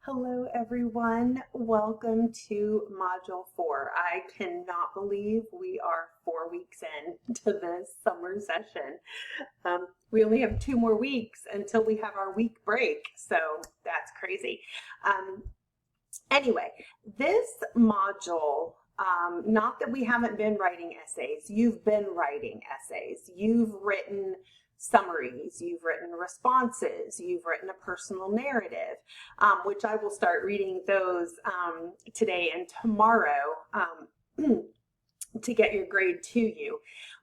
Hello, everyone. Welcome to Module 4. I cannot believe we are 4 weeks into this summer session. We only have 2 more weeks until we have our week break, so that's crazy. Anyway, this module, not that we haven't been writing essays, you've been writing essays. You've written summaries, you've written responses, you've written a personal narrative, which I will start reading those today and tomorrow to get your grade to you.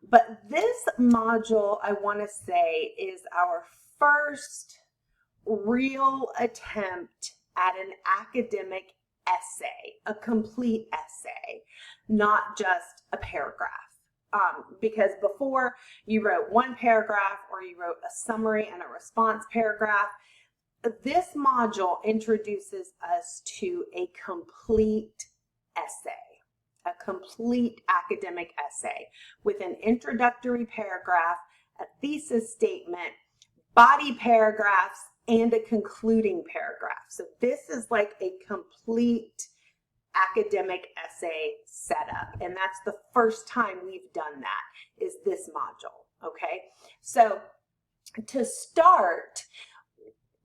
But this module, I want to say, is our first real attempt at an academic essay, a complete essay, not just a paragraph. Because before you wrote one paragraph or you wrote a summary and a response paragraph, this module introduces us to a complete essay, a complete academic essay with an introductory paragraph, a thesis statement, body paragraphs, and a concluding paragraph. So this is like a complete academic essay setup, and that's the first time we've done that, is this module. Okay, so to start,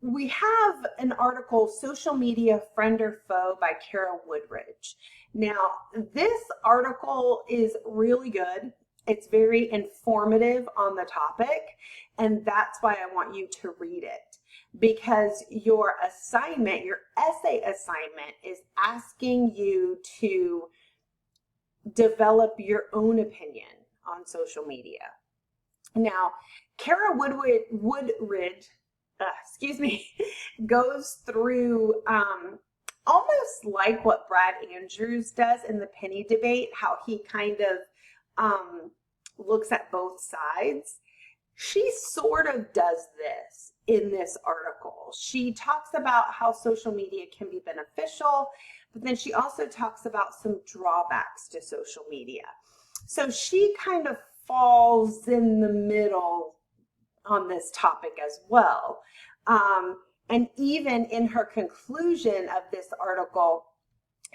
we have an article, Social Media, Friend or Foe, by Kara Woodridge. Now, this article is really good. It's very informative on the topic, and that's why I want you to read it, because your assignment, your essay assignment, is asking you to develop your own opinion on social media. Now, Kara Woodridge, goes through almost like what Brad Andrews does in the penny debate, how he kind of looks at both sides. She sort of does this in this article. She talks about how social media can be beneficial, but then she also talks about some drawbacks to social media. So she kind of falls in the middle on this topic as well. And even in her conclusion of this article,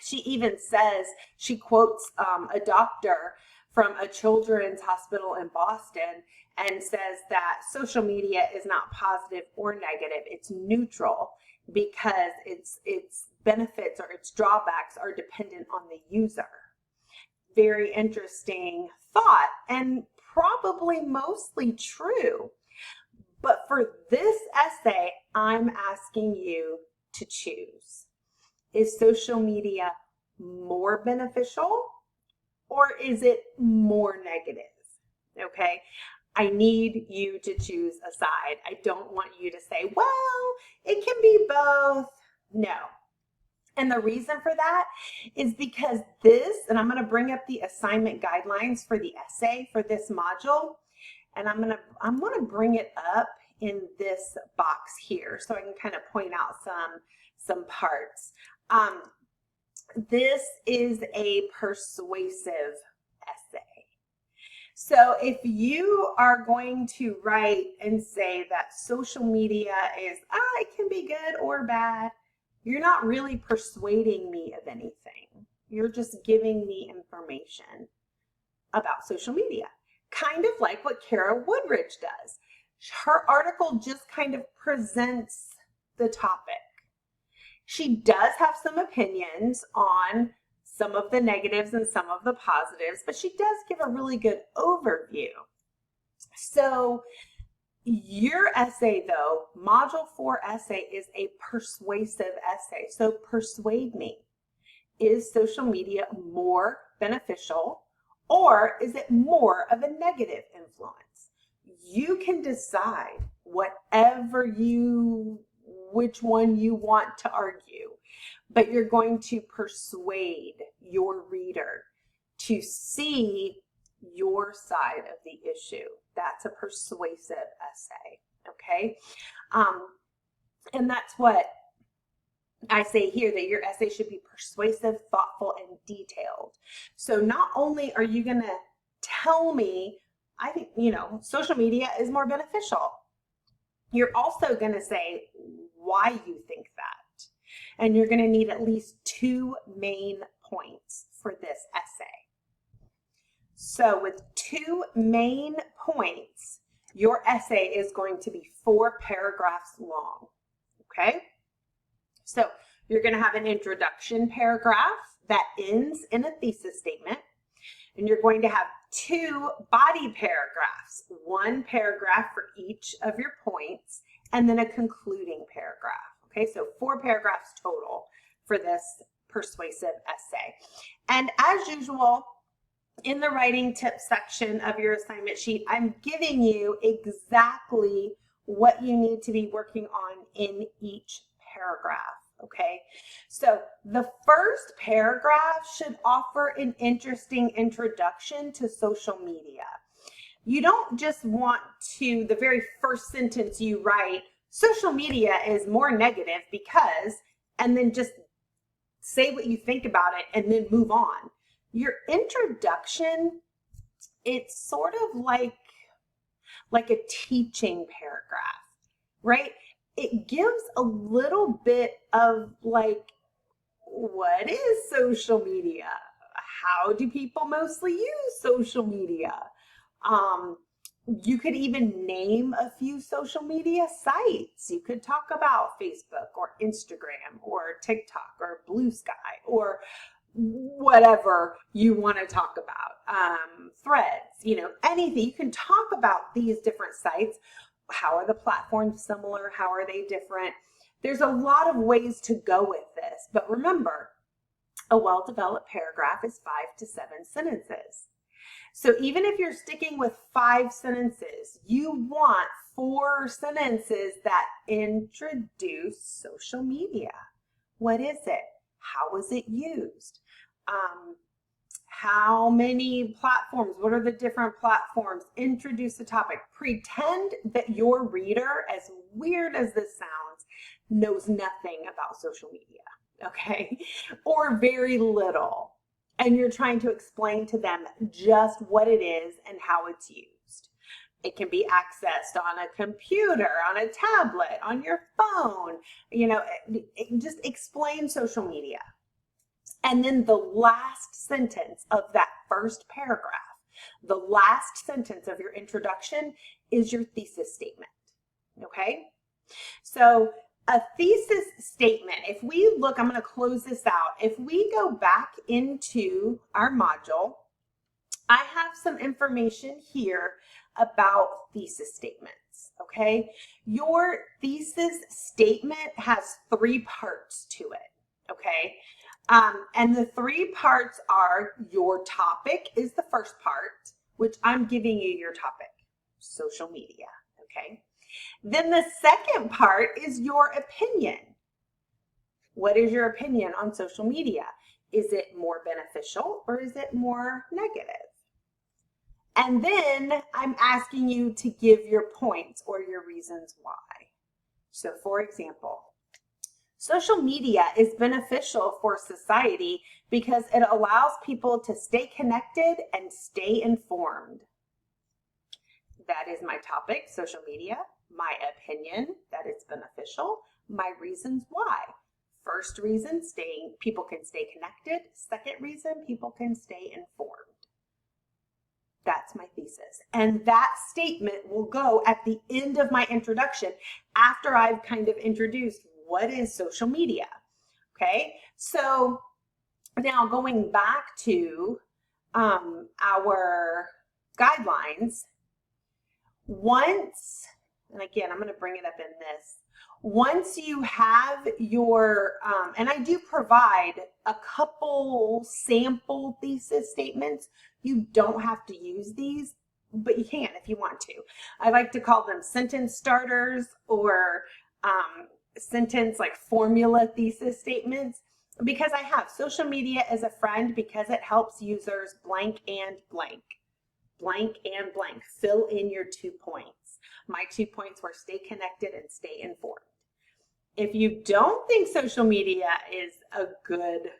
she even says, she quotes a doctor from a children's hospital in Boston and says that social media is not positive or negative, it's neutral, because its benefits or its drawbacks are dependent on the user. Very interesting thought, and probably mostly true. But for this essay, I'm asking you to choose. Is social media more beneficial, or is it more negative? Okay, I need you to choose a side. I don't want you to say, well, it can be both. No. And the reason for that is because this, and I'm going to bring up the assignment guidelines for the essay for this module, and I'm going to bring it up in this box here so I can kind of point out some parts. This is a persuasive essay. So if you are going to write and say that social media is, it can be good or bad, you're not really persuading me of anything. You're just giving me information about social media, kind of like what Kara Woodridge does. Her article just kind of presents the topic. She does have some opinions on some of the negatives and some of the positives, but she does give a really good overview. So your essay, though, Module 4 essay, is a persuasive essay. So persuade me. Is social media more beneficial, or is it more of a negative influence? You can decide which one you want to argue, but you're going to persuade your reader to see your side of the issue. That's a persuasive essay, okay? And that's what I say here, that your essay should be persuasive, thoughtful, and detailed. So not only are you going to tell me, I think, social media is more beneficial, you're also going to say why you think that. and you're going to need at least 2 main points for this essay. So with 2 main points, your essay is going to be 4 paragraphs long, okay? So you're going to have an introduction paragraph that ends in a thesis statement, and you're going to have 2 body paragraphs, 1 paragraph for each of your points, and then a concluding paragraph, okay? So 4 paragraphs total for this persuasive essay. And as usual, in the writing tips section of your assignment sheet, I'm giving you exactly what you need to be working on in each paragraph, okay? So the first paragraph should offer an interesting introduction to social media. You don't just want to, the very first sentence you write, social media is more negative because, and then just say what you think about it and then move on. Your introduction, it's sort of like a teaching paragraph, right? It gives a little bit of like, what is social media? How do people mostly use social media? You could even name a few social media sites. You could talk about Facebook or Instagram or TikTok or Blue Sky or whatever you want to talk about, Threads, you know, anything. You can talk about these different sites. How are the platforms similar? How are they different? There's a lot of ways to go with this, but remember, a well-developed paragraph is 5 to 7 sentences. So even if you're sticking with 5 sentences, you want 4 sentences that introduce social media. What is it? How was it used? How many platforms? What are the different platforms? Introduce the topic. Pretend that your reader, as weird as this sounds, knows nothing about social media, okay? Or very little. And you're trying to explain to them just what it is and how it's used. It can be accessed on a computer, on a tablet, on your phone, you know, just explain social media. And then the last sentence of that first paragraph, the last sentence of your introduction is your thesis statement, okay? So a thesis statement, if we look, I'm going to close this out. If we go back into our module, I have some information here about thesis statements, okay? Your thesis statement has 3 parts to it, okay? And the 3 parts are your topic is the first part, which I'm giving you your topic, social media, okay? Then the second part is your opinion. What is your opinion on social media? Is it more beneficial or is it more negative? And then I'm asking you to give your points or your reasons why. So for example, social media is beneficial for society because it allows people to stay connected and stay informed. That is my topic, social media. My opinion, that it's beneficial. My reasons why. First reason, people can stay connected. Second reason, people can stay informed. That's my thesis. And that statement will go at the end of my introduction after I've kind of introduced what is social media. Okay, so now going back to our guidelines, once, and again, I'm going to bring it up in this, once you have your, and I do provide a couple sample thesis statements. You don't have to use these, but you can if you want to. I like to call them sentence starters or sentence like formula thesis statements, because I have social media as a friend because it helps users blank and blank. Blank and blank. Fill in your 2 points. My 2 points were stay connected and stay informed. If you don't think social media is a good,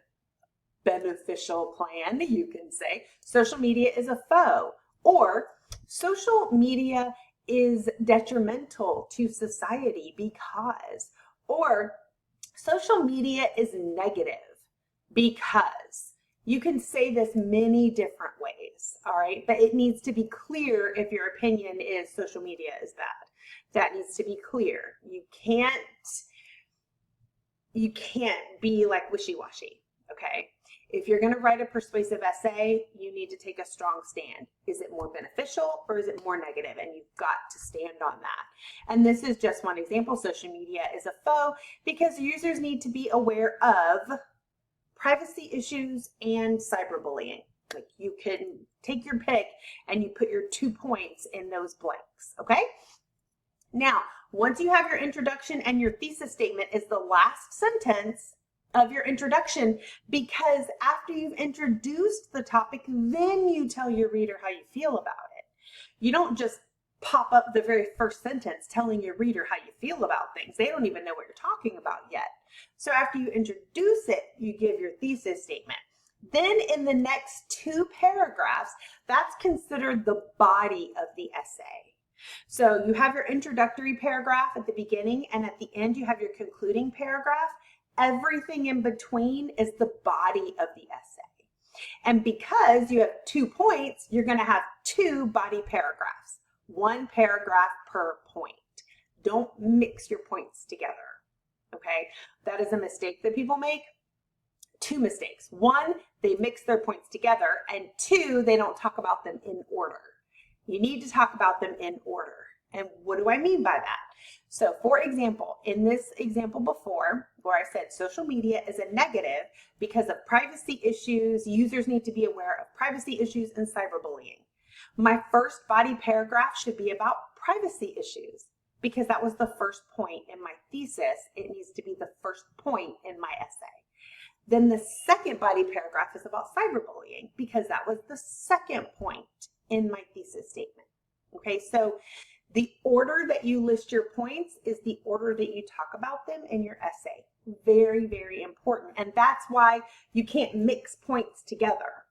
beneficial plan, you can say social media is a foe, or social media is detrimental to society because, or Social media is negative because you can say this many different ways, all right? But it needs to be clear if your opinion is social media is bad. That needs to be clear. You can't be like wishy-washy, okay? If you're going to write a persuasive essay, you need to take a strong stand. Is it more beneficial or is it more negative? And you've got to stand on that. And this is just one example. Social media is a foe because users need to be aware of privacy issues and cyberbullying. Like, you can take your pick and you put your 2 points in those blanks, okay? Now, once you have your introduction, and your thesis statement is the last sentence of your introduction, because after you've introduced the topic, then you tell your reader how you feel about it. You don't just pop up the very first sentence telling your reader how you feel about things. They don't even know what you're talking about yet. So after you introduce it, you give your thesis statement. Then in the next 2 paragraphs, that's considered the body of the essay. So you have your introductory paragraph at the beginning, and at the end you have your concluding paragraph. Everything in between is the body of the essay. And because you have 2 points, you're going to have 2 body paragraphs, 1 paragraph per point. Don't mix your points together, okay? That is a mistake that people make. 2 mistakes. 1, they mix their points together, and 2, they don't talk about them in order. You need to talk about them in order. And what do I mean by that? So for example, in this example before, where I said social media is a negative because of privacy issues, users need to be aware of privacy issues and cyberbullying. My first body paragraph should be about privacy issues because that was the first point in my thesis. It needs to be the first point in my essay. Then the second body paragraph is about cyberbullying because that was the second point in my thesis statement. Okay, so the order that you list your points is the order that you talk about them in your essay. Very, very important. And that's why you can't mix points together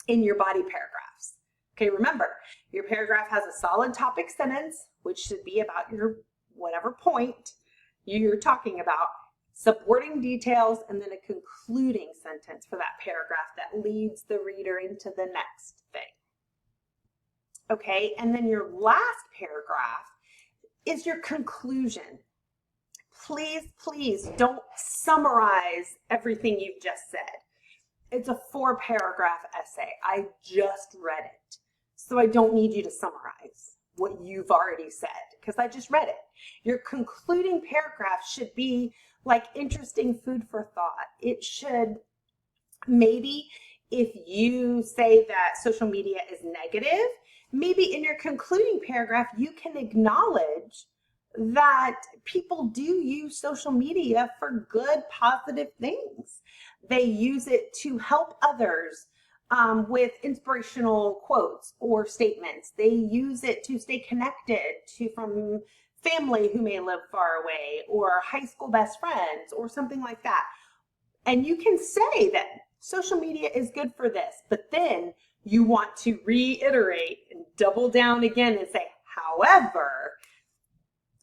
in your body paragraphs. Okay, remember, your paragraph has a solid topic sentence, which should be about your whatever point you're talking about, supporting details, and then a concluding sentence for that paragraph that leads the reader into the next thing. Okay, and then your last paragraph is your conclusion. Please, please don't summarize everything you've just said. It's a 4-paragraph essay. I just read it. So I don't need you to summarize what you've already said because I just read it. Your concluding paragraph should be like interesting food for thought. It should, maybe if you say that social media is negative, maybe in your concluding paragraph, you can acknowledge that people do use social media for good, positive things. They use it to help others with inspirational quotes or statements. They use it to stay connected from family who may live far away, or high school best friends, or something like that. And you can say that social media is good for this, but then you want to reiterate and double down again and say, however,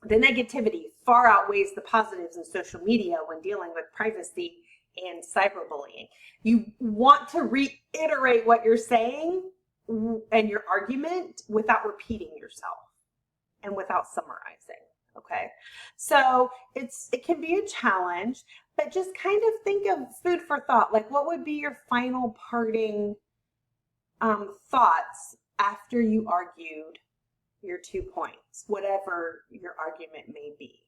the negativity far outweighs the positives in social media when dealing with privacy and cyberbullying. You want to reiterate what you're saying and your argument without repeating yourself and without summarizing, okay? So it can be a challenge, but just kind of think of food for thought. Like, what would be your final parting thoughts after you argued your 2 points, whatever your argument may be.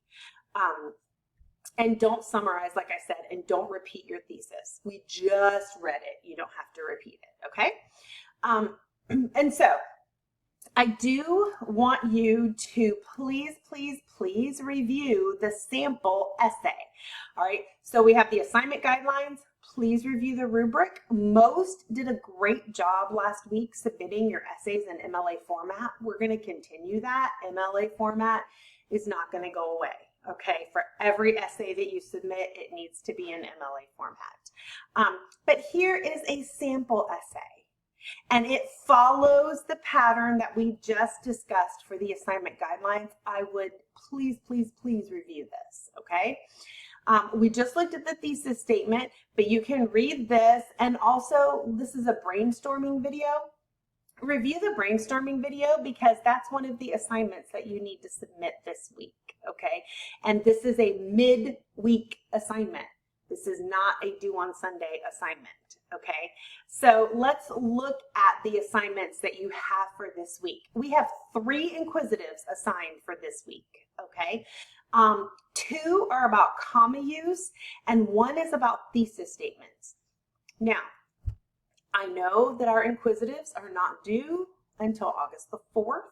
And don't summarize, like I said, and don't repeat your thesis. We just read it. You don't have to repeat it, okay? And so I do want you to please, please, please review the sample essay. All right, so we have the assignment guidelines. Please review the rubric. Most did a great job last week submitting your essays in MLA format. We're going to continue that. MLA format is not going to go away. Okay, for every essay that you submit, it needs to be in MLA format. But here is a sample essay, and it follows the pattern that we just discussed for the assignment guidelines. I would please, please, please review this, okay? We just looked at the thesis statement, but you can read this, and also this is a brainstorming video. Review the brainstorming video because that's one of the assignments that you need to submit this week, okay? And this is a mid-week assignment. This is not a due on Sunday assignment, okay? So let's look at the assignments that you have for this week. We have 3 inquisitives assigned for this week, okay? 2 are about comma use, and 1 is about thesis statements. Now, I know that our inquisitives are not due until August the 4th,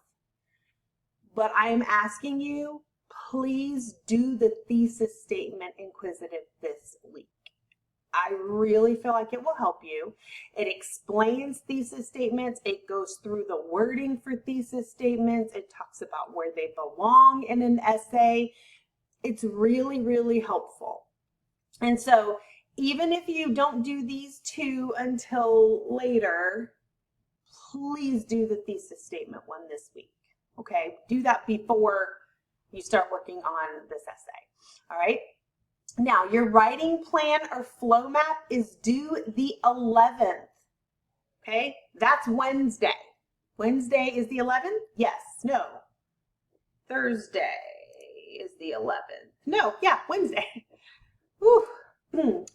but I am asking you, please do the thesis statement inquisitive this week. I really feel like it will help you. It explains thesis statements. It goes through the wording for thesis statements. It talks about where they belong in an essay. It's really, really helpful. And so even if you don't do these 2 until later, please do the thesis statement one this week. Okay, do that before you start working on this essay. All right. Now, your writing plan or flow map is due the 11th. Okay, that's Wednesday. Wednesday is the 11th? Yes, no. Thursday is the 11th. No, yeah, Wednesday. Whew.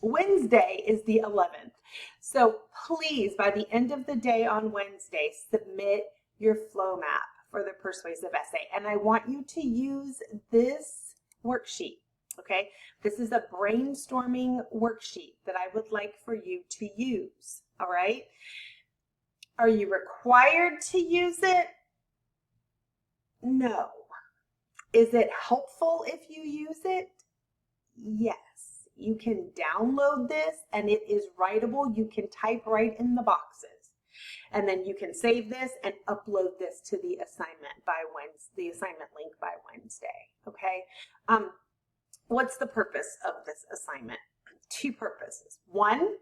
Wednesday is the 11th. So please, by the end of the day on Wednesday, submit your flow map for the persuasive essay. And I want you to use this worksheet, okay? This is a brainstorming worksheet that I would like for you to use, all right? Are you required to use it? No. Is it helpful if you use it? Yes. You can download this and it is writable. You can type right in the boxes. And then you can save this and upload this to the assignment by Wednesday, the assignment link by Wednesday, okay? What's the purpose of this assignment? 2 purposes. 1,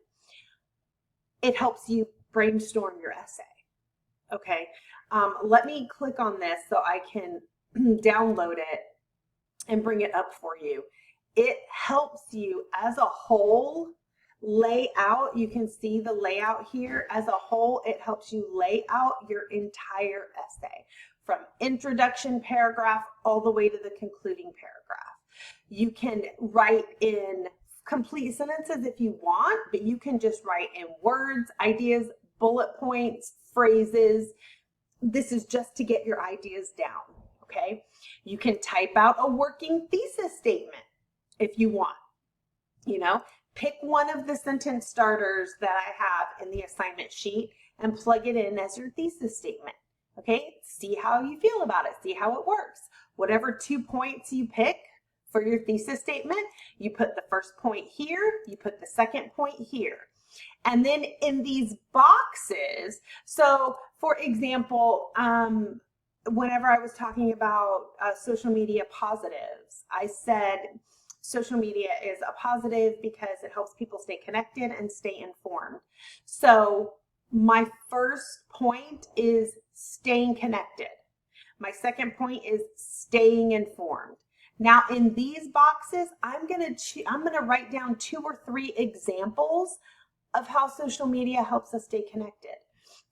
it helps you brainstorm your essay, okay? Let me click on this so I can download it and bring it up for you. It helps you as a whole lay out, you can see the layout here, as a whole, it helps you lay out your entire essay from introduction paragraph all the way to the concluding paragraph. You can write in complete sentences if you want, but you can just write in words, ideas, bullet points, phrases. This is just to get your ideas down, okay? You can type out a working thesis statement if you want, you know, pick one of the sentence starters that I have in the assignment sheet and plug it in as your thesis statement. Okay, see how you feel about it, see how it works. Whatever 2 points you pick for your thesis statement, you put the first point here, you put the second point here. And then in these boxes, so for example, whenever I was talking about social media positives, I said, social media is a positive because it helps people stay connected and stay informed. So my first point is staying connected. My second point is staying informed. Now in these boxes, I'm gonna write down 2 or 3 examples of how social media helps us stay connected.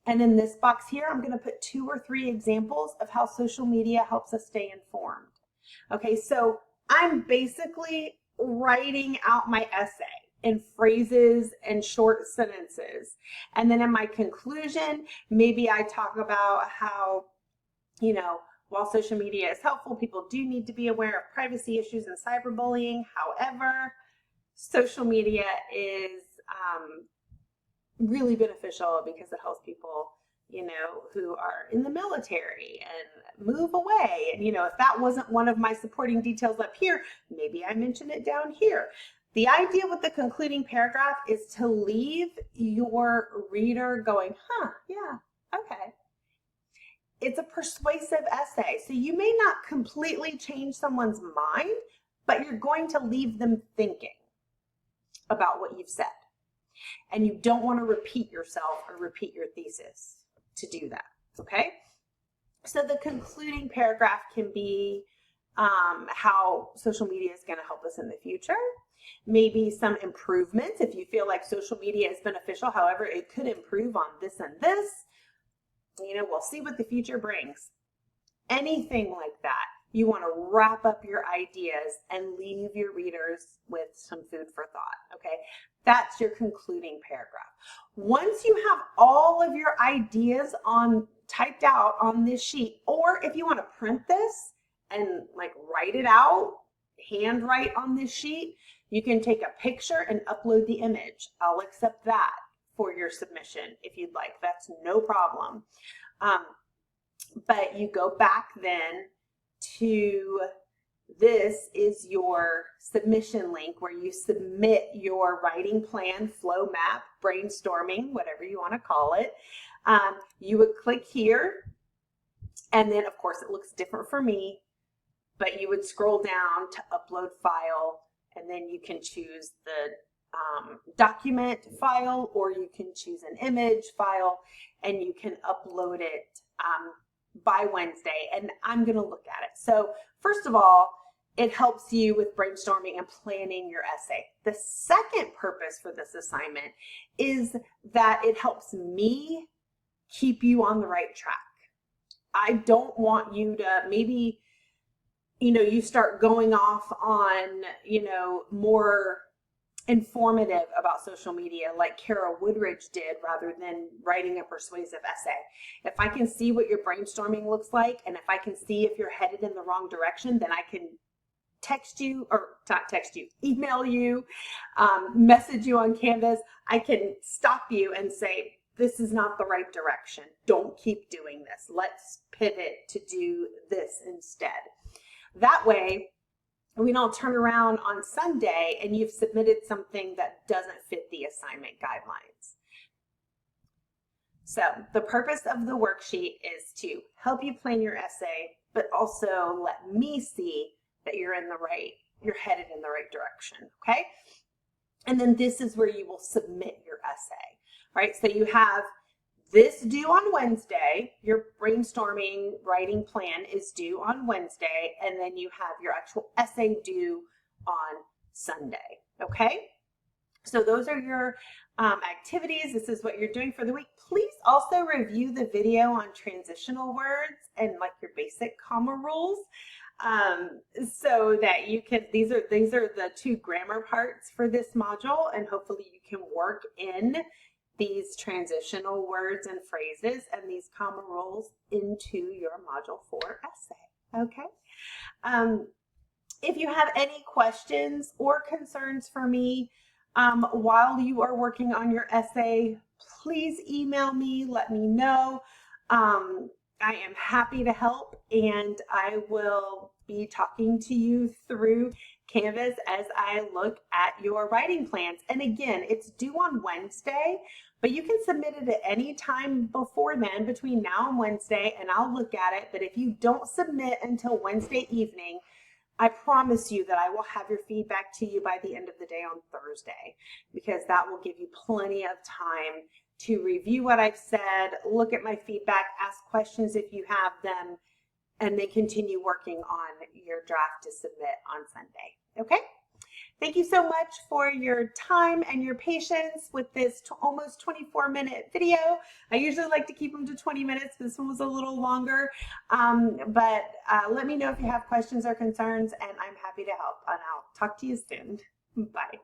And in this box here, I'm gonna put 2 or 3 examples of how social media helps us stay informed. Okay, so I'm basically writing out my essay in phrases and short sentences. And then in my conclusion, maybe I talk about how, you know, while social media is helpful, people do need to be aware of privacy issues and cyberbullying. However, social media is really beneficial because it helps people, you know, who are in the military and move away. And, you know, if that wasn't one of my supporting details up here, maybe I mention it down here. The idea with the concluding paragraph is to leave your reader going, huh, yeah, okay. It's a persuasive essay. So you may not completely change someone's mind, but you're going to leave them thinking about what you've said. And you don't want to repeat yourself or repeat your thesis to do that, okay? So the concluding paragraph can be how social media is going to help us in the future. maybe some improvements if you feel like social media is beneficial. However, it could improve on this and this. You know, we'll see what the future brings. Anything like that. You want to wrap up your ideas and leave your readers with some food for thought, okay? That's your concluding paragraph. Once you have all of your ideas typed out on this sheet, or if you want to print this and like write it out, handwrite on this sheet, you can take a picture and upload the image. I'll accept that for your submission if you'd like. That's no problem. But you go back then to, this is your submission link where you submit your writing plan, flow map, brainstorming, whatever you want to call it. You would click here, and then of course it looks different for me, but you would scroll down to upload file, and then you can choose the document file, or you can choose an image file, and you can upload it by Wednesday, and I'm going to look at it. So first of all, it helps you with brainstorming and planning your essay. The second purpose for this assignment is that it helps me keep you on the right track. I don't want you to maybe, you start going off on, more informative about social media like Kara Woodridge did, rather than writing a persuasive essay. If I can see what your brainstorming looks like, and if I can see if you're headed in the wrong direction, then I can email you, message you on Canvas. I can stop you and say, this is not the right direction. Don't keep doing this. Let's pivot to do this instead. That way, we don't turn around on Sunday and you've submitted something that doesn't fit the assignment guidelines. So the purpose of the worksheet is to help you plan your essay, but also let me see that you're headed in the right direction, okay? And then this is where you will submit your essay, right? So you have this due on Wednesday, your brainstorming writing plan is due on Wednesday, and then you have your actual essay due on Sunday, okay? So those are your activities. This is what you're doing for the week. Please also review the video on transitional words and like your basic comma rules, so that you can, these are the two grammar parts for this module, and hopefully you can work in these transitional words and phrases and these comma rules into your Module 4 essay, okay? If you have any questions or concerns for me while you are working on your essay, please email me, let me know. I am happy to help, and I will be talking to you through Canvas as I look at your writing plans. And again, it's due on Wednesday, but you can submit it at any time before then, between now and Wednesday, and I'll look at it. But if you don't submit until Wednesday evening, I promise you that I will have your feedback to you by the end of the day on Thursday, because that will give you plenty of time to review what I've said, look at my feedback, ask questions if you have them, and then continue working on your draft to submit on Sunday, okay? Thank you so much for your time and your patience with this almost 24-minute video. I usually like to keep them to 20 minutes. This one was a little longer, but let me know if you have questions or concerns, and I'm happy to help, and I'll talk to you soon. Bye.